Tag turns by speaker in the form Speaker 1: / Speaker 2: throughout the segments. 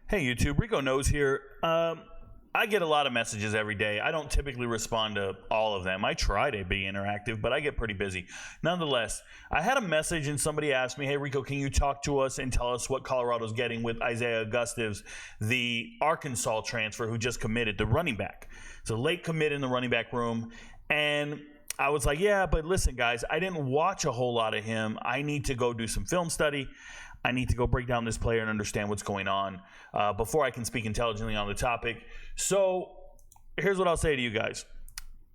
Speaker 1: Hey YouTube, RicoKnows here. I get a lot of messages every day. I don't typically respond to all of them. I try to be interactive, but I get pretty busy. Nonetheless, I had a message and somebody asked me, hey Rico, can you talk to us and tell us what Colorado's getting with Isaiah Augustave's, the Arkansas transfer who just committed, the running back. It's a late commit in the running back room. And I was like, yeah, but listen guys, I didn't watch a whole lot of him. I need to go do some film study. I need to go break down this player and understand what's going on before I can speak intelligently on the topic. So here's what I'll say to you guys.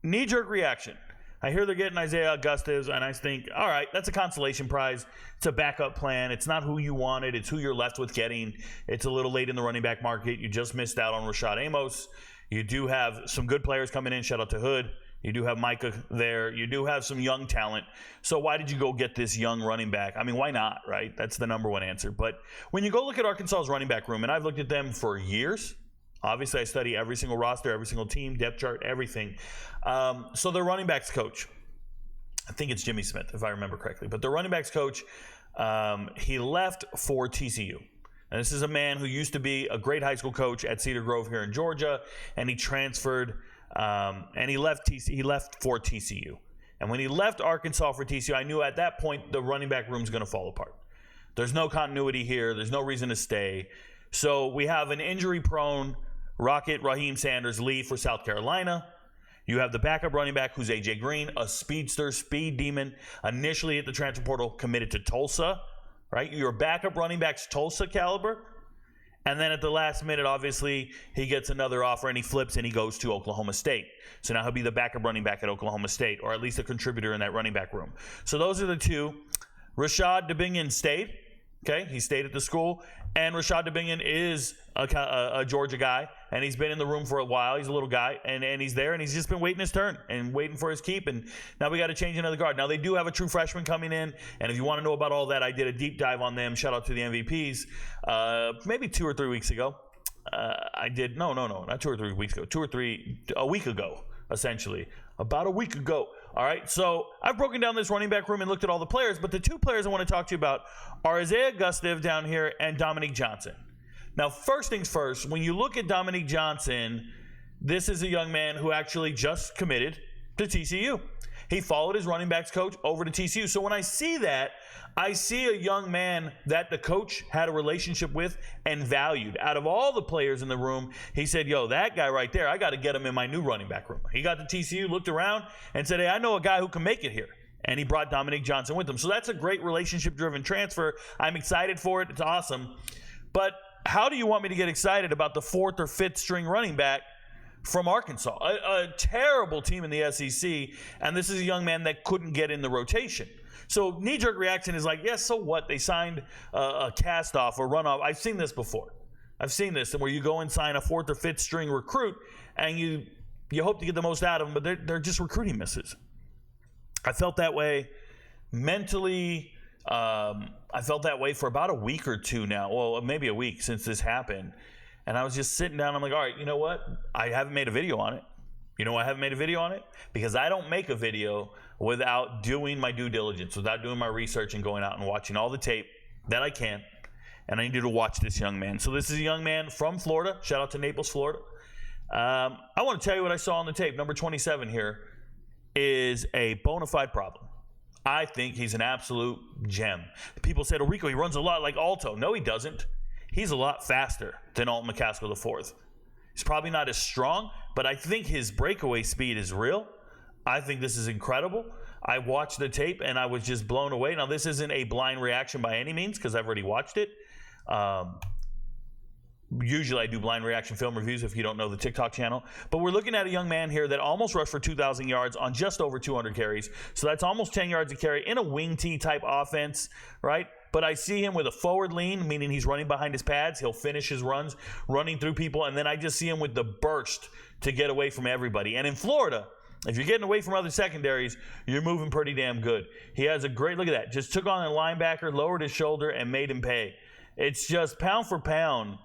Speaker 1: Knee-jerk reaction. I hear they're getting Isaiah Augustave, and I think, all right, that's a consolation prize. It's a backup plan. It's not who you wanted. It's who you're left with getting. It's a little late in the running back market. You just missed out on Rashad Amos. You do have some good players coming in. Shout out to Hood. You do have Micah there. You do have some young talent. So why did you go get this young running back? I mean, why not, right? That's the number one answer. But when you go look at Arkansas's running back room, and I've looked at them for years. Obviously, I study every single roster, every single team, depth chart, everything. So their running backs coach, I think it's Jimmy Smith, if I remember correctly. But the running backs coach, he left for TCU. And this is a man who used to be a great high school coach at Cedar Grove here in Georgia, and he transferred and he left for TCU. And when he left Arkansas for TCU, I knew at that point the running back room's going to fall apart. There's no continuity here. There's no reason to stay. So we have an injury-prone Rocket Raheem Sanders leave for South Carolina. You have the backup running back who's A.J. Green, a speedster, speed demon, initially at the transfer portal, committed to Tulsa, right? Your backup running back's Tulsa caliber. And then at the last minute, obviously, he gets another offer and he flips and he goes to Oklahoma State. So now he'll be the backup running back at Oklahoma State, or at least a contributor in that running back room. So those are the two. Rashad Dubinion stayed. Okay, he stayed at the school. And Rashad Dubinion is a Georgia guy, and he's been in the room for a while. He's a little guy, and he's there, and he's just been waiting his turn and waiting for his keep. And now we got to change another guard. Now they do have a true freshman coming in, and if you want to know about all that, I did a deep dive on them. Shout out to the MVPs. Maybe 2 or 3 weeks ago. Not 2 or 3 weeks ago. A week ago, essentially. About a week ago. All right, so I've broken down this running back room and looked at all the players, but the two players I want to talk to you about are Isaiah Augustave down here and Dominique Johnson. Now, first things first, when you look at Dominique Johnson, this is a young man who actually just committed to TCU. He followed his running backs coach over to TCU. So when I see that, I see a young man that the coach had a relationship with and valued. Out of all the players in the room, he said, yo, that guy right there, I got to get him in my new running back room. He got to TCU, looked around, and said, hey, I know a guy who can make it here. And he brought Dominique Johnson with him. So that's a great relationship-driven transfer. I'm excited for it. It's awesome. But how do you want me to get excited about the 4th or 5th string running back from Arkansas? A terrible team in the SEC, and this is a young man that couldn't get in the rotation. So knee-jerk reaction is like, yes, so what? They signed a cast-off or runoff. I've seen this before. I've seen this, where you go and sign a 4th or 5th string recruit, and you hope to get the most out of them, but they're just recruiting misses. I felt that way mentally. I felt that way for about a week or two now. Well, maybe a week since this happened. And I was just sitting down. I'm like, all right, you know what? I haven't made a video on it. You know why I haven't made a video on it? Because I don't make a video without doing my due diligence, without doing my research and going out and watching all the tape that I can. And I need to watch this young man. So this is a young man from Florida. Shout out to Naples, Florida. I want to tell you what I saw on the tape. Number 27 here is a bona fide problem. I think he's an absolute gem. People said, oh, Rico, he runs a lot like Alto. No, he doesn't. He's a lot faster than Alton McCaskill IV. He's probably not as strong, but I think his breakaway speed is real. I think this is incredible. I watched the tape, and I was just blown away. Now, this isn't a blind reaction by any means because I've already watched it. Usually I do blind reaction film reviews if you don't know the TikTok channel. But we're looking at a young man here that almost rushed for 2,000 yards on just over 200 carries. So that's almost 10 yards a carry in a wing T type offense, right? But I see him with a forward lean, meaning he's running behind his pads. He'll finish his runs, running through people. And then I just see him with the burst to get away from everybody. And in Florida, if you're getting away from other secondaries, you're moving pretty damn good. He has a great, look at that. Just took on a linebacker, lowered his shoulder, and made him pay. It's just pound for pound.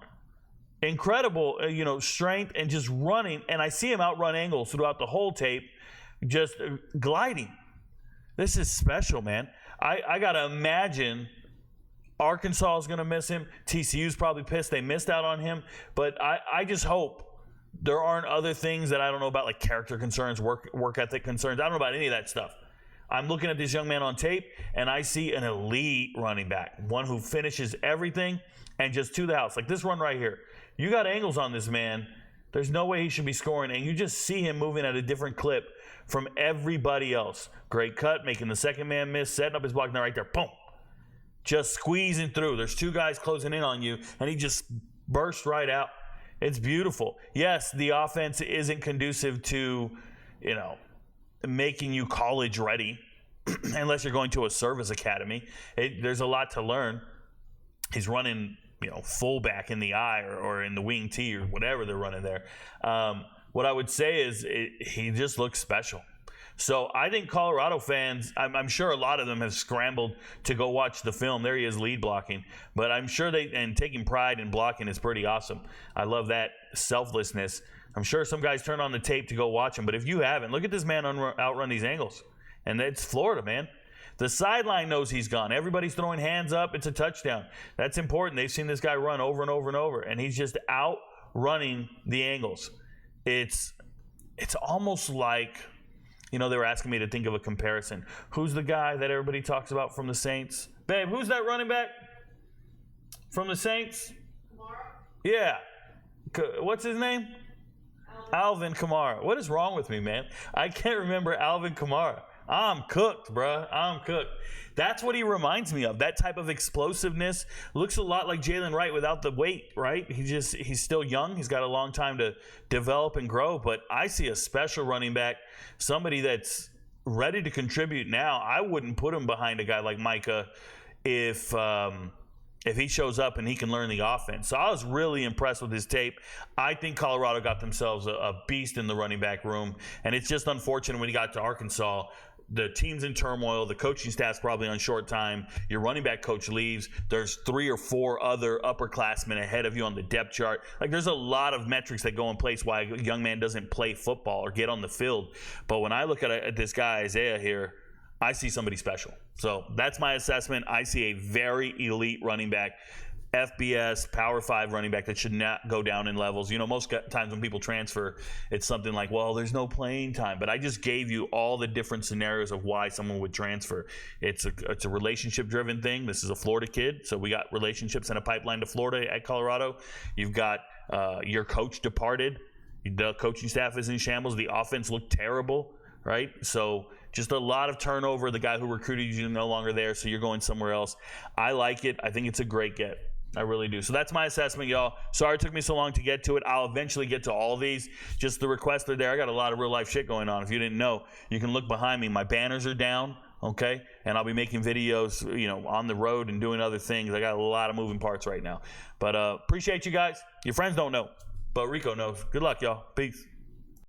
Speaker 1: Incredible, strength and just running. And I see him outrun angles throughout the whole tape, just gliding. This is special, man. I got to imagine Arkansas is going to miss him. TCU's probably pissed they missed out on him. But I just hope there aren't other things that I don't know about, like character concerns, work ethic concerns. I don't know about any of that stuff. I'm looking at this young man on tape, and I see an elite running back, one who finishes everything and just to the house. Like this run right here. You got angles on this man. There's no way he should be scoring, and you just see him moving at a different clip from everybody else. Great cut, making the second man miss, setting up his block, and right there, boom. Just squeezing through. There's two guys closing in on you, and he just burst right out. It's beautiful. Yes, the offense isn't conducive to, making you college ready unless you're going to a service academy. There's a lot to learn. He's running, fullback in the I or in the wing T or whatever they're running there. What I would say is he just looks special. So I think Colorado fans, I'm sure a lot of them have scrambled to go watch the film. There he is lead blocking. But I'm sure and taking pride in blocking is pretty awesome. I love that selflessness. I'm sure some guys turn on the tape to go watch him. But if you haven't, look at this man outrun these angles. And it's Florida, man. The sideline knows he's gone. Everybody's throwing hands up. It's a touchdown. That's important. They've seen this guy run over and over and over. And he's just outrunning the angles. It's almost like... they were asking me to think of a comparison. Who's the guy that everybody talks about from the Saints? Babe, who's that running back from the Saints?
Speaker 2: Kamara?
Speaker 1: Yeah. What's his name? Alvin Kamara. What is wrong with me, man? I can't remember Alvin Kamara. I'm cooked, bruh. I'm cooked. That's what he reminds me of. That type of explosiveness. Looks a lot like Jalen Wright without the weight, right? He's still young. He's got a long time to develop and grow. But I see a special running back, somebody that's ready to contribute now. I wouldn't put him behind a guy like Micah if he shows up and he can learn the offense. So I was really impressed with his tape. I think Colorado got themselves a beast in the running back room. And it's just unfortunate when he got to Arkansas. The team's in turmoil. The coaching staff's probably on short time. Your running back coach leaves. There's 3 or 4 other upperclassmen ahead of you on the depth chart. Like, there's a lot of metrics that go in place why a young man doesn't play football or get on the field. But when I look at this guy, Isaiah here, I see somebody special. So that's my assessment. I see a very elite running back. FBS, Power 5 running back that should not go down in levels. Most times when people transfer, it's something like, well, there's no playing time. But I just gave you all the different scenarios of why someone would transfer. It's a relationship-driven thing. This is a Florida kid, so we got relationships and a pipeline to Florida at Colorado. You've got your coach departed. The coaching staff is in shambles. The offense looked terrible, right? So just a lot of turnover. The guy who recruited you is no longer there, so you're going somewhere else. I like it. I think it's a great get. I really do. So that's my assessment, y'all. Sorry it took me so long to get to it. I'll eventually get to all of these. Just the requests are there. I got a lot of real life shit going on. If you didn't know, you can look behind me. My banners are down, okay? And I'll be making videos, on the road and doing other things. I got a lot of moving parts right now. But appreciate you guys. Your friends don't know, but Rico knows. Good luck, y'all. Peace.